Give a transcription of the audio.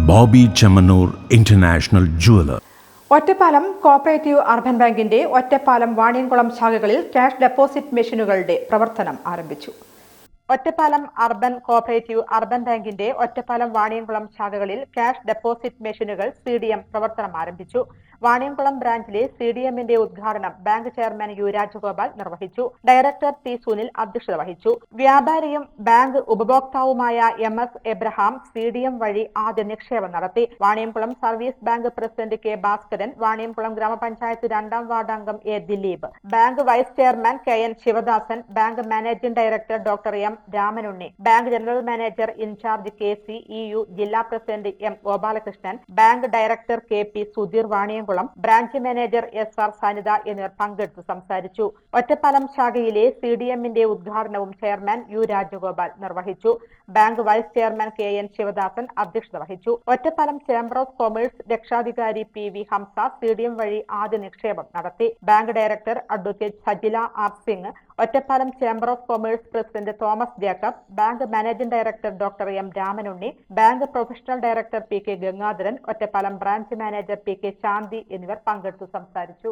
Bobby Chemmanur international jeweller. Ottapalam cooperative urban ബാങ്കിന്റെ Ottapalam Vaniyamkulam ശാഖകളിൽ cash deposit മെഷീനുകളുടെ പ്രവർത്തനം ആരംഭിച്ചു. ഒറ്റപ്പാലം അർബൻ കോഓപ്പറേറ്റീവ് അർബൻ ബാങ്കിന്റെ ഒറ്റപ്പാലം വാണിയംകുളം ശാഖകളിൽ ക്യാഷ് ഡെപ്പോസിറ്റ് മെഷീനുകൾ CDM പ്രവർത്തനം ആരംഭിച്ചു. വാണിയംകുളം ബ്രാഞ്ചിലെ CDMന്റെ ഉദ്ഘാടനം ബാങ്ക് ചെയർമാൻ U രാജഗോപാൽ നിർവഹിച്ചു. ഡയറക്ടർ T സുനിൽ അധ്യക്ഷത വഹിച്ചു. വ്യാപാരിയും ബാങ്ക് ഉപഭോക്താവുമായ MS എബ്രഹാം CDM വഴി ആദ്യ നിക്ഷേപം നടത്തി. Vaniyamkulam service bank president K Bhaskaran, Vaniyamkulam ഗ്രാമപഞ്ചായത്ത് 2ാം വാർഡ് അംഗം A Dileep, bank vice chairman KN Sivadasan, bank managing director doctor M Ramanunni, bank general manager in charge KC EU ജില്ലാ president M Gopalakrishnan, bank director KP Sudheer Vaniyamkulam, branch manager SR Sanitha എന്നിവർ പങ്കെടുത്ത് സംസാരിച്ചു. ഒറ്റപ്പാലം ശാഖയിലെ CDMന്റെ ഉദ്ഘാടനവും ചെയർമാൻ U രാജഗോപാൽ നിർവഹിച്ചു. Bank vice chairman KN Sivadasan അധ്യക്ഷത വഹിച്ചു. ഒറ്റപ്പാലം ചേംബർ ഓഫ് കൊമേഴ്സ് രക്ഷാധികാരി PV ഹംസ CDM വഴി ആദ്യ നിക്ഷേപം നടത്തി. Bank director advocate Sajila R Singh, Ottapalam chamber of commerce president Thomas Jacob, bank managing director doctor M Ramanunni, bank professional director PK Gangadharan, Ottapalam branch manager PK Shanthi എന്നിവർ പങ്കെടുത്തു സംസാരിച്ചു.